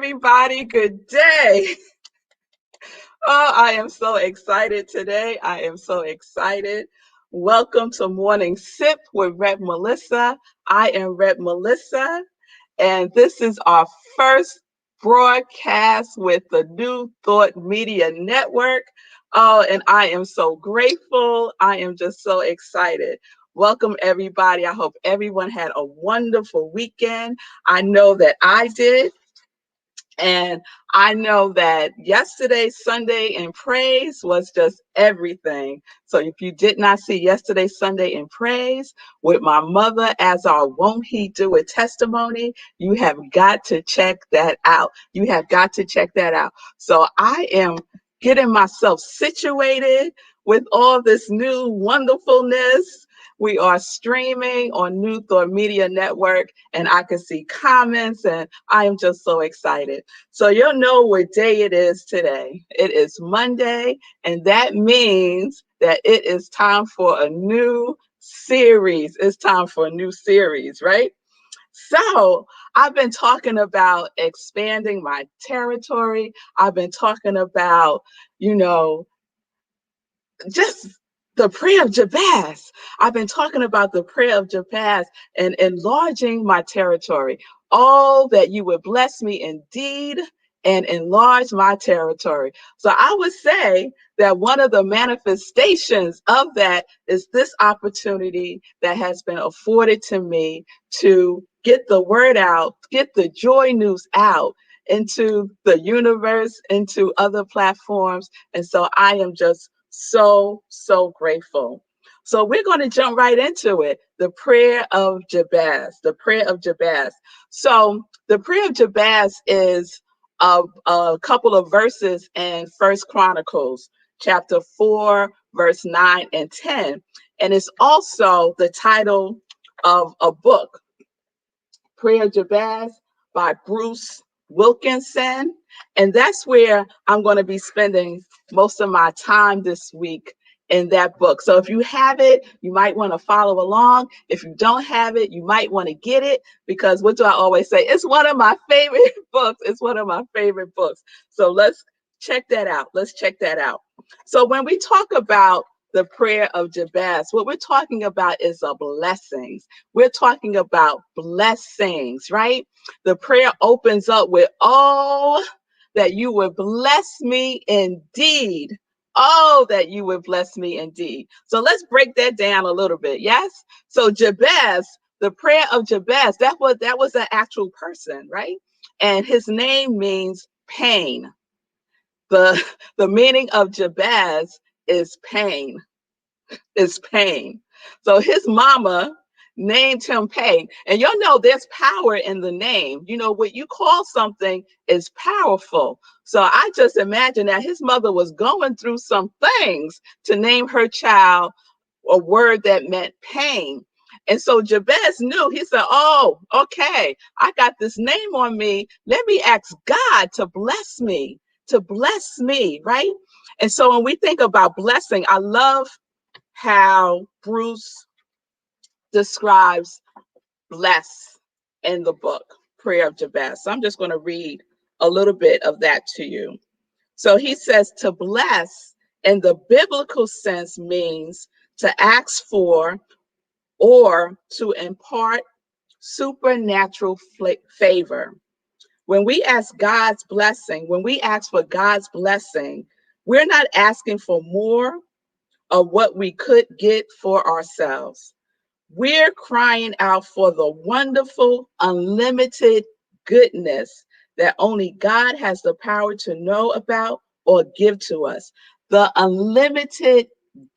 everybody. Good day. Oh, I am so excited today. I am so excited. Welcome to Morning Sip with Rep Melissa. I am Rep Melissa, and this is our first broadcast with the New Thought Media Network. Oh, and I am so grateful. I am just so excited. Welcome, everybody. I hope everyone had a wonderful weekend. I know that I did. And I know that yesterday, Sunday in Praise was just everything. So if you did not see yesterday, Sunday in Praise with my mother as our Won't He Do It testimony, you have got to check that out. You have got to check that out. So I am getting myself situated with all this new wonderfulness. We are streaming on New Thought Media Network, and I can see comments, and I am just so excited. So you'll know what day it is today. It is Monday, and that means that it is time for a new series. It's time for a new series, right? So I've been talking about expanding my territory. I've been talking about, just the prayer of Jabez. I've been talking about the prayer of Jabez and enlarging my territory. Oh, that you would bless me indeed and enlarge my territory. So I would say that one of the manifestations of that is this opportunity that has been afforded to me to get the word out, get the joy news out into the universe, into other platforms. And so I am just so grateful. So we're going to jump right into it. The prayer of Jabez, the prayer of Jabez. So the prayer of Jabez is a couple of verses in First Chronicles, chapter 4, verse 9 and 10. And it's also the title of a book, Prayer of Jabez by Bruce Wilkinson. And that's where I'm going to be spending most of my time this week in that book. So if you have it, you might want to follow along. If you don't have it, you might want to get it, because what do I always say? It's one of my favorite books. It's one of my favorite books. So let's check that out. Let's check that out. So when we talk about the prayer of Jabez, what we're talking about is a blessings. We're talking about blessings, right? The prayer opens up with, oh, that you would bless me indeed. Oh, that you would bless me indeed. So let's break that down a little bit. Yes. So Jabez, the prayer of Jabez, that was an actual person, right? And his name means pain. The meaning of Jabez is pain. Is pain. So his mama named him Pain. And you'll know there's power in the name. You know, what you call something is powerful. So I just imagine that his mother was going through some things to name her child a word that meant pain. And so Jabez knew. He said, oh, okay, I got this name on me. Let me ask God to bless me, right? And so when we think about blessing, I love how Bruce describes bless in the book, Prayer of Jabez. So I'm just going to read a little bit of that to you. So he says to bless in the biblical sense means to ask for or to impart supernatural favor. When we ask God's blessing, when we ask for God's blessing, we're not asking for more of what we could get for ourselves. We're crying out for the wonderful, unlimited goodness that only God has the power to know about or give to us. The unlimited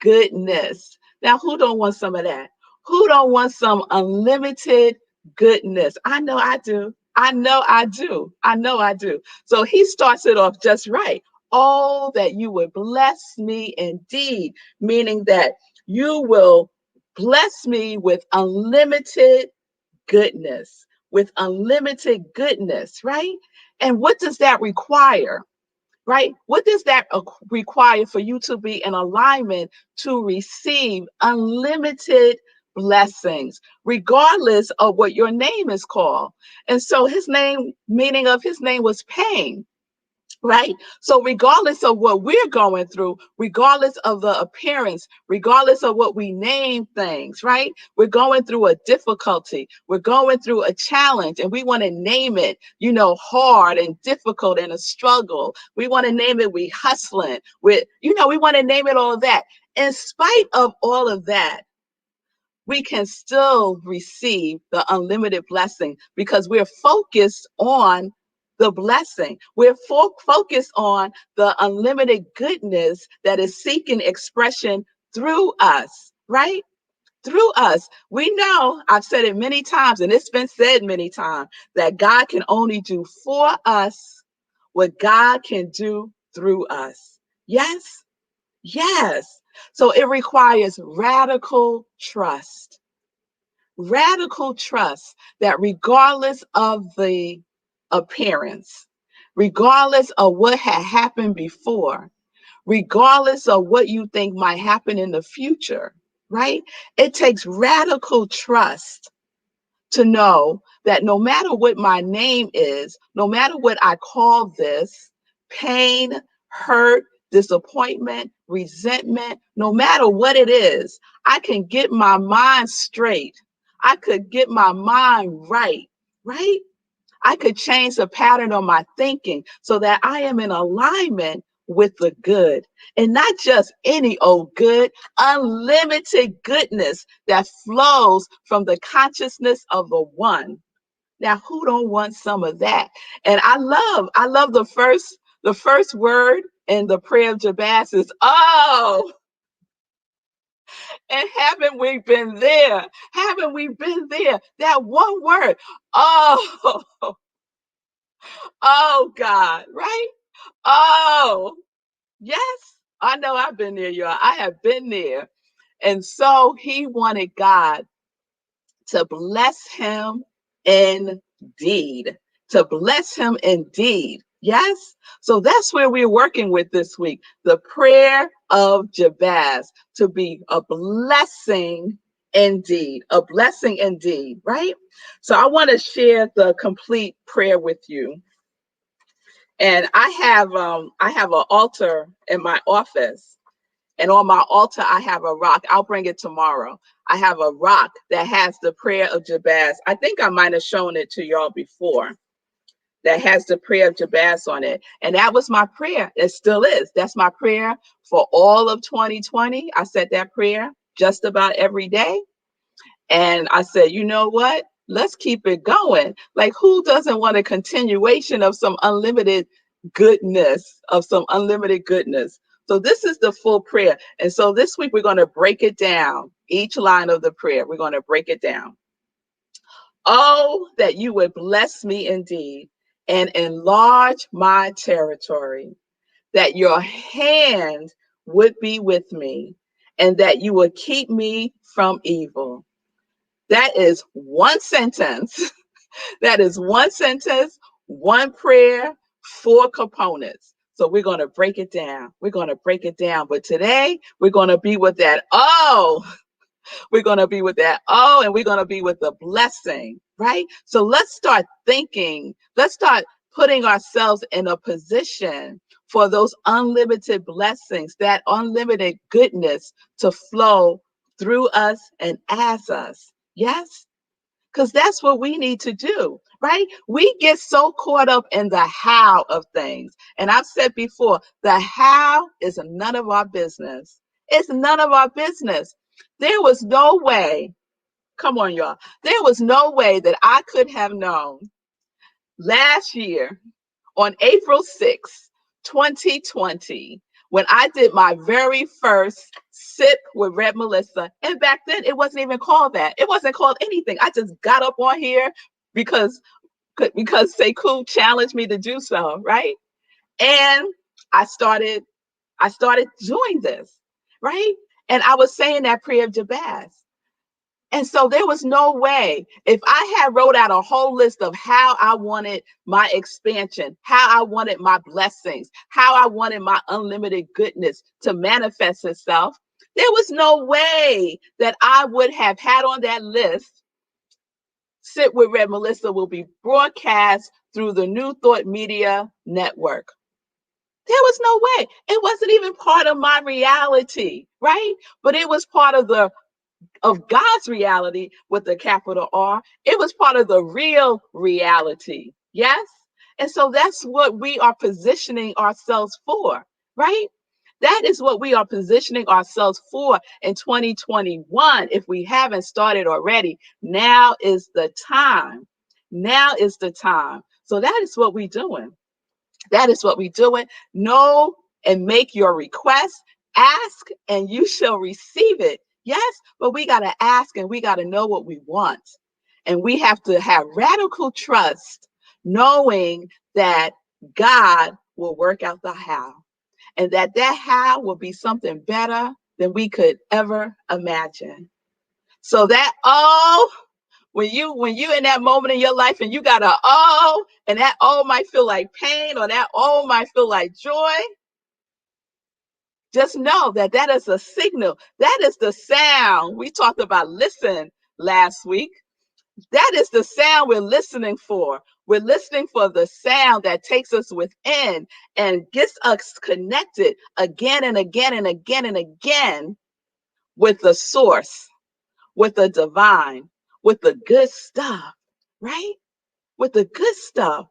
goodness. Now, who don't want some of that? Who don't want some unlimited goodness? I know I do. I know I do. I know I do. So he starts it off just right. Oh, that you would bless me indeed, meaning that you will bless me with unlimited goodness, right? And what does that require, right? What does that require for you to be in alignment to receive unlimited blessings, regardless of what your name is called. And so his name, meaning of his name was pain. Right? So regardless of what we're going through, regardless of the appearance, regardless of what we name things, right? We're going through a difficulty. We're going through a challenge and we want to name it, hard and difficult and a struggle. We want to name it we hustling. We want to name it all of that. In spite of all of that, we can still receive the unlimited blessing because we're focused on the blessing. We're focused on the unlimited goodness that is seeking expression through us, right? Through us. We know, I've said it many times, and it's been said many times, that God can only do for us what God can do through us. Yes? Yes. So it requires radical trust that regardless of the appearance, regardless of what had happened before, regardless of what you think might happen in the future, right? It takes radical trust to know that no matter what my name is, no matter what I call this, pain, hurt, disappointment, resentment, no matter what it is, I can get my mind straight. I could get my mind right, right? I could change the pattern of my thinking so that I am in alignment with the good, and not just any old good, unlimited goodness that flows from the consciousness of the one. Now, who don't want some of that? And I love the first word in the prayer of Jabez is, oh, and haven't we been there? Haven't we been there? That one word, oh, oh God, right? Oh, yes, I know I've been there, y'all. I have been there. And so he wanted God to bless him indeed, to bless him indeed. Yes. So that's where we're working with this week, the prayer of Jabez, to be a blessing indeed, a blessing indeed, right? So I want to share the complete prayer with you. And I have an altar in my office, and on my altar I have a rock. I'll bring it tomorrow. I have a rock that has the prayer of Jabez. I think I might have shown it to y'all before. That has the prayer of Jabez on it. And that was my prayer. It still is. That's my prayer for all of 2020. I said that prayer just about every day. And I said, you know what? Let's keep it going. Like, who doesn't want a continuation of some unlimited goodness, of some unlimited goodness? So this is the full prayer. And so this week we're going to break it down. Each line of the prayer, we're going to break it down. Oh, that you would bless me indeed and enlarge my territory, that your hand would be with me, and that you would keep me from evil. That is one sentence. That is one sentence, one prayer, four components. So we're going to break it down. We're going to break it down. But today we're going to be with that. Oh, we're going to be with that. Oh, and we're going to be with the blessing, right? So let's start thinking. Let's start putting ourselves in a position for those unlimited blessings, that unlimited goodness to flow through us and as us. Yes? Because that's what we need to do, right? We get so caught up in the how of things. And I've said before, the how is none of our business. It's none of our business. There was no way, come on, y'all. There was no way that I could have known last year on April 6th, 2020, when I did my very first sip with Red Melissa. And back then, it wasn't even called that. It wasn't called anything. I just got up on here because Sekou challenged me to do so, right? And I started doing this, right? And I was saying that prayer of Jabez. And so there was no way, if I had wrote out a whole list of how I wanted my expansion, how I wanted my blessings, how I wanted my unlimited goodness to manifest itself, There was no way that I would have had on that list, Sit with Red Melissa will be broadcast through the New Thought Media Network. There was no way. It wasn't even part of my reality, right? But it was part of God's reality with the capital R. It was part of the real reality. Yes? And so that's what we are positioning ourselves for, right? That is what we are positioning ourselves for in 2021. If we haven't started already, now is the time. Now is the time. So that is what we're doing. That is what we're doing. Know and make your request. Ask and you shall receive it. Yes, but we got to ask and we got to know what we want. And we have to have radical trust, knowing that God will work out the how, and that how will be something better than we could ever imagine. So that when you in that moment in your life and you got a and that might feel like pain or that might feel like joy, just know that that is a signal. That is the sound. We talked about listen last week. That is the sound we're listening for. We're listening for the sound that takes us within and gets us connected again and again and again and again with the source, with the divine, with the good stuff, right? With the good stuff.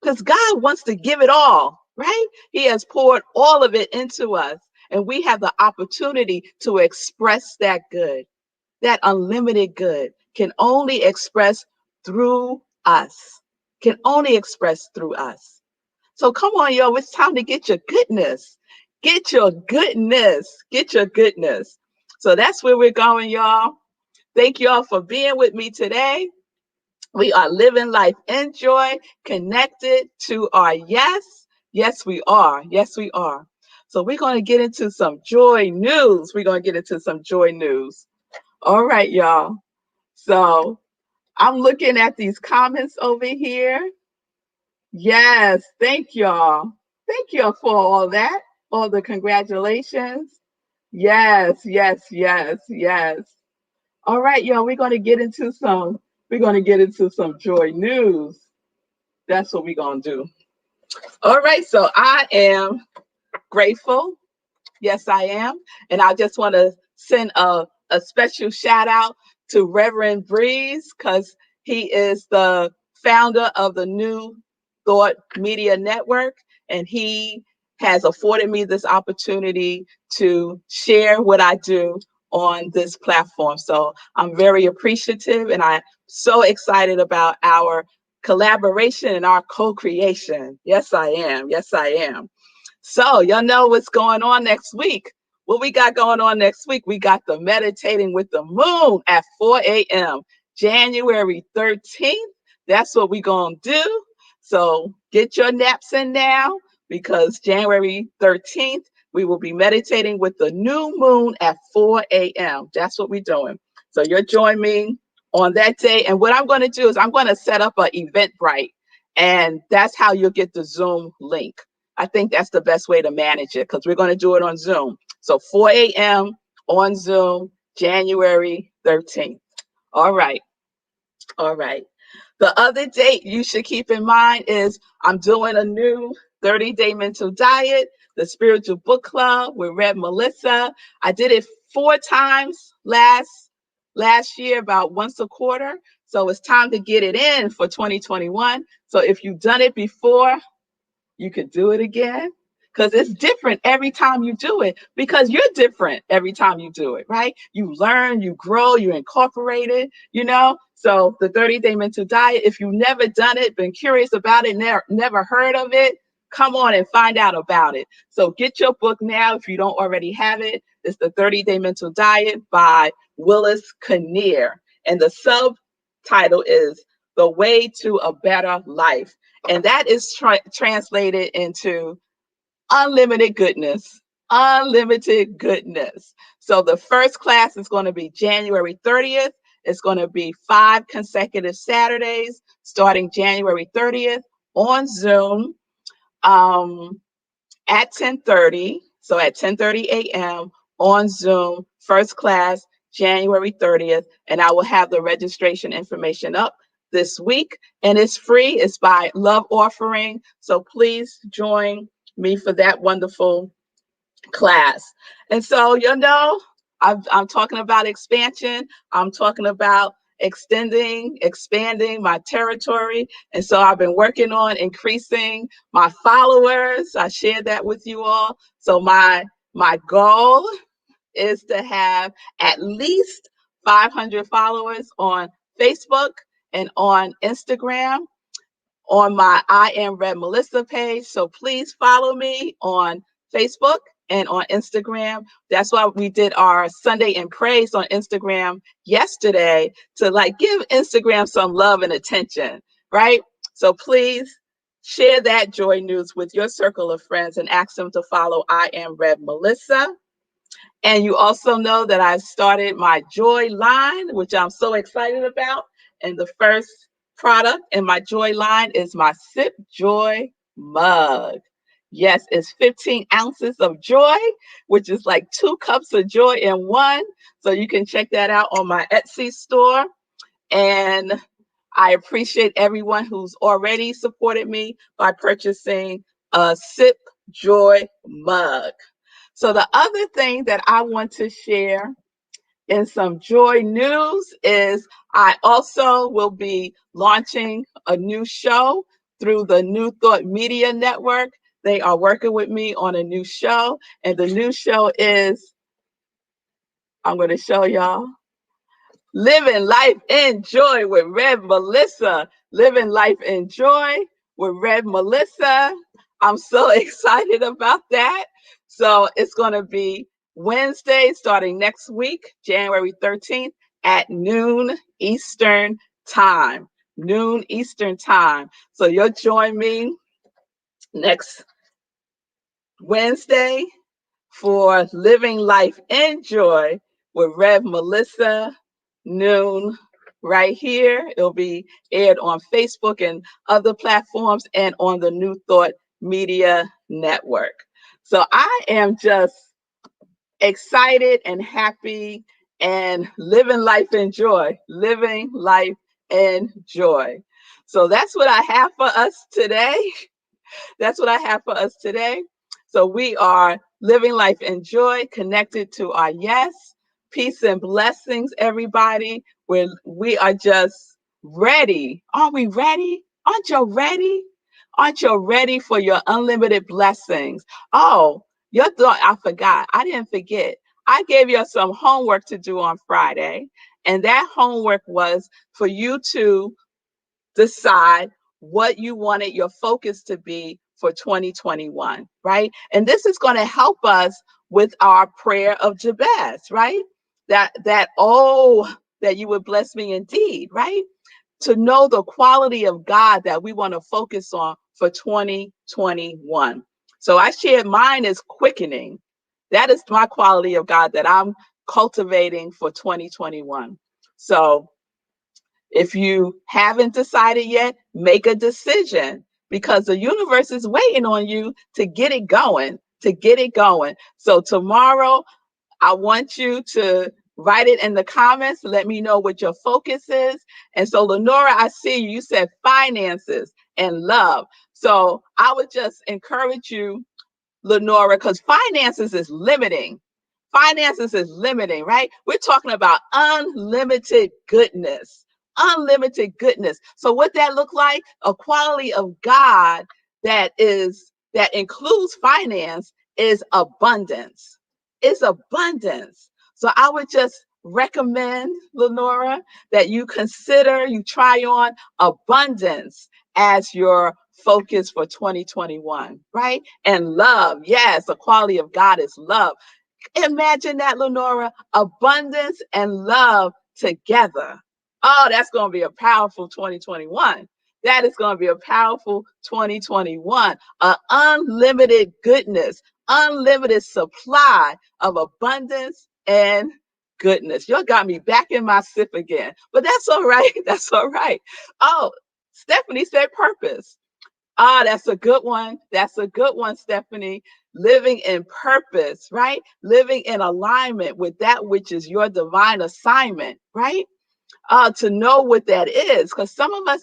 Because God wants to give it all, right? He has poured all of it into us. And we have the opportunity to express that good. That unlimited good can only express through us. Can only express through us. So come on, yo, it's time to get your goodness. Get your goodness. Get your goodness. So that's where we're going, y'all. Thank y'all for being with me today. We are living life in joy, connected to our yes. Yes, we are. Yes, we are. So we're going to get into some joy news. We're going to get into some joy news. All right, y'all. So I'm looking at these comments over here. Yes, thank y'all. Thank y'all for all that, all the congratulations. Yes, yes, yes, yes. All right, y'all, we're gonna get into some joy news. That's what we're gonna do. All right, so I am grateful. Yes, I am. And I just want to send a special shout out to Reverend Breeze, because he is the founder of the New Thought Media Network, and he has afforded me this opportunity to share what I do on this platform. So I'm very appreciative, and I'm so excited about our collaboration and our co-creation. Yes, I am. Yes, I am. So y'all know what's going on next week. What we got going on next week? We got the Meditating with the Moon at 4 a.m. January 13th. That's what we're going to do. So get your naps in now, because January 13th, we will be meditating with the new moon at 4 a.m. That's what we're doing. So you'll join me on that day. And what I'm going to do is I'm going to set up an Eventbrite, and that's how you'll get the Zoom link. I think that's the best way to manage it, because we're going to do it on Zoom. So 4 a.m. on Zoom, January 13th. All right. All right. The other date you should keep in mind is I'm doing a new 30-day mental diet, the spiritual book club with Red Melissa. I did it 4 times last year, about once a quarter. So it's time to get it in for 2021. So if you've done it before, you could do it again, because it's different every time you do it, because you're different every time you do it, right? You learn, you grow, you incorporate it. So the 30-day mental diet, if you've never done it, been curious about it, never heard of it, come on and find out about it. So get your book now if you don't already have it. It's the 30-day mental diet by Willis Kinnear. And the subtitle is The Way to a Better Life. And that is translated into unlimited goodness. Unlimited goodness. So the first class is going to be January 30th. It's going to be 5 consecutive Saturdays starting January 30th on Zoom at 10:30. So at 10:30 a.m. on Zoom, first class, January 30th, and I will have the registration information up this week. And it's free. It's by Love Offering. So please join me for that wonderful class. And so, I'm talking about expansion. I'm talking about expanding my territory. And so I've been working on increasing my followers. I shared that with you all. So my goal is to have at least 500 followers on Facebook and on Instagram on my I Am Red Melissa page. So please follow me on Facebook and on Instagram. That's why we did our Sunday in Praise on Instagram yesterday to like give Instagram some love and attention, right? So please share that joy news with your circle of friends and ask them to follow I Am Red Melissa. And you also know that I started my Joy line, which I'm so excited about. And the first product in my Joy line is my Sip Joy mug. Yes, it's 15 ounces of joy, which is like 2 cups of joy in one. So you can check that out on my Etsy store. And I appreciate everyone who's already supported me by purchasing a Sip Joy mug. So the other thing that I want to share in some joy news is I also will be launching a new show through the New Thought Media Network. They are working with me on a new show, and the new show is, I'm going to show y'all, Living Life in Joy with Rev Melissa. Living Life in Joy with Rev Melissa. I'm so excited about that. So it's going to be Wednesday starting next week, January 13th at noon Eastern time. Noon Eastern time. So you'll join me next Wednesday for Living Life in Joy with Rev Melissa, noon, right here. It'll be aired on Facebook and other platforms and on the New Thought Media Network. So I am just excited and happy and living life in joy, living life in joy. So that's what I have for us today. That's what I have for us today. So we are living life in joy, connected to our yes. Peace and blessings, everybody. We are just ready. Are we ready? Aren't you ready? Aren't you ready for your unlimited blessings? Oh, your thought, I forgot. I didn't forget. I gave you some homework to do on Friday, and that homework was for you to decide what you wanted your focus to be for 2021, right? And this is going to help us with our prayer of Jabez, right? That you would bless me indeed, right? To know the quality of God that we want to focus on for 2021. So I shared mine as quickening. That is my quality of God that I'm cultivating for 2021. So if you haven't decided yet, make a decision because the universe is waiting on you to get it going, to get it going. So tomorrow, I want you to write it in the comments. Let me know what your focus is. And so, Lenora, I see you. You said finances and love. So I would just encourage you, Lenora, because finances is limiting. Finances is limiting, right? We're talking about unlimited goodness, unlimited goodness. So what that look like? A quality of God that includes finance is abundance. It's abundance. So I would just recommend, Lenora, that you try on abundance as your focus for 2021, right? And love. Yes, the quality of God is love. Imagine that, Lenora, abundance and love together. Oh, that's going to be a powerful 2021. That is going to be a powerful 2021. Unlimited goodness, unlimited supply of abundance and goodness. You got me back in my sip again, but that's all right. That's all right. Oh, Stephanie said purpose. Ah, that's a good one. That's a good one, Stephanie. living in purpose, right? Living in alignment with that which is your divine assignment, right? To know what that is, because some of us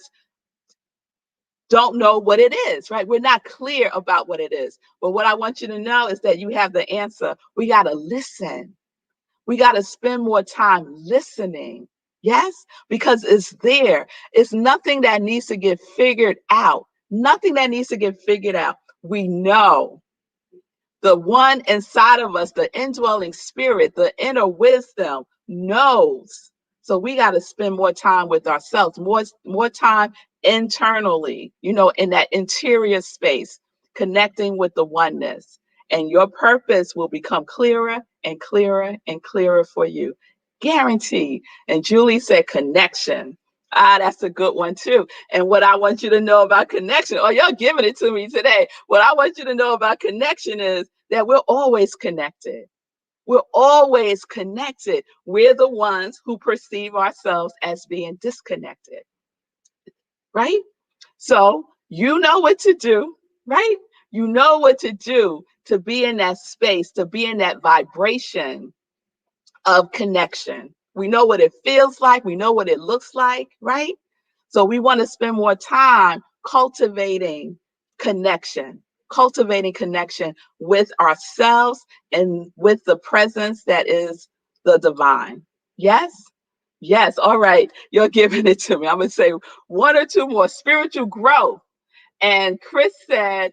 don't know what it is, right? We're not clear about what it is. But what I want you to know is that you have the answer. We got to listen. We got to spend more time listening. Yes, because it's there. It's nothing that needs to get figured out. Nothing that needs to get figured out. We know the one inside of us, the indwelling spirit, the inner wisdom knows. So we got to spend more time with ourselves, more time internally, in that interior space, connecting with the oneness. And your purpose will become clearer and clearer and clearer for you. Guaranteed. And Julie said connection. That's a good one too. And what I want you to know about connection, you're giving it to me today. What I want you to know about connection is that we're always connected. We're always connected. We're the ones who perceive ourselves as being disconnected, right? So you know what to do, right? You know what to do to be in that space, to be in that vibration of connection. We know what it feels like. We know what it looks like, right? So we want to spend more time cultivating connection with ourselves and with the presence that is the divine. Yes? Yes. All right. You're giving it to me. I'm going to say one or two more. Spiritual growth. And Chris said,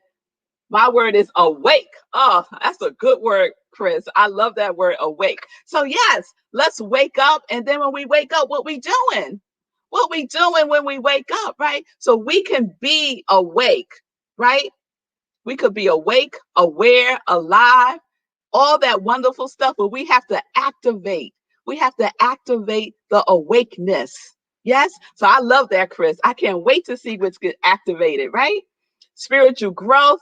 my word is awake. Oh, that's a good word, Chris. I love that word, awake. So yes, let's wake up. And then when we wake up, what we doing? What we doing when we wake up, right? So we can be awake, right? We could be awake, aware, alive, all that wonderful stuff, but we have to activate. We have to activate the awakeness. Yes. So I love that, Chris. I can't wait to see what's get activated, right? Spiritual growth,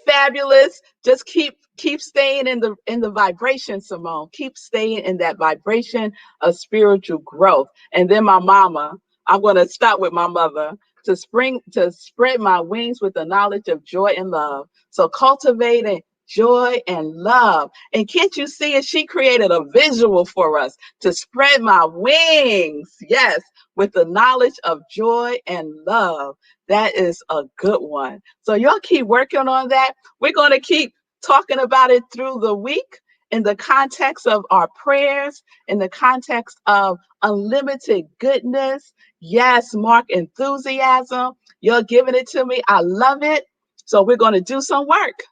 fabulous. Just keep staying in the vibration, Simone. Keep staying in that vibration of spiritual growth. And then my mama, I'm going to start with my mother to spread my wings with the knowledge of joy and love. So cultivating joy and love. And can't you see it? She created a visual for us to spread my wings. Yes, with the knowledge of joy and love. That is a good one. So y'all keep working on that. We're going to keep talking about it through the week in the context of our prayers, in the context of unlimited goodness. Yes, Mark, enthusiasm. You're giving it to me. I love it. So we're going to do some work.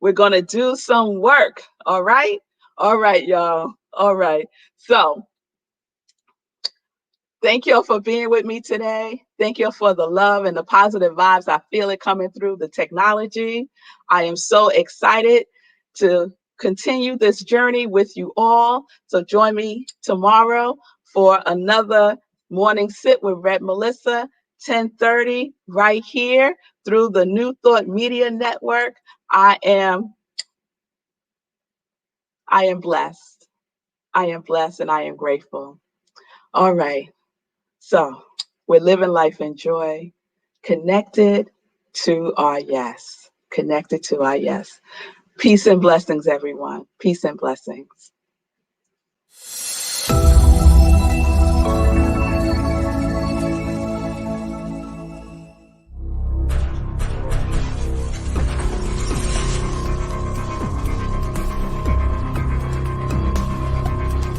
We're going to do some work. All right. All right, y'all. All right. So thank you for being with me today. Thank you for the love and the positive vibes. I feel it coming through the technology. I am so excited to continue this journey with you all. So join me tomorrow for another morning sit with Red Melissa, 10:30, right here through the New Thought Media Network. I am blessed. I am blessed and I am grateful. All right. So we're living life in joy, connected to our yes. Connected to our yes. Peace and blessings, everyone. Peace and blessings.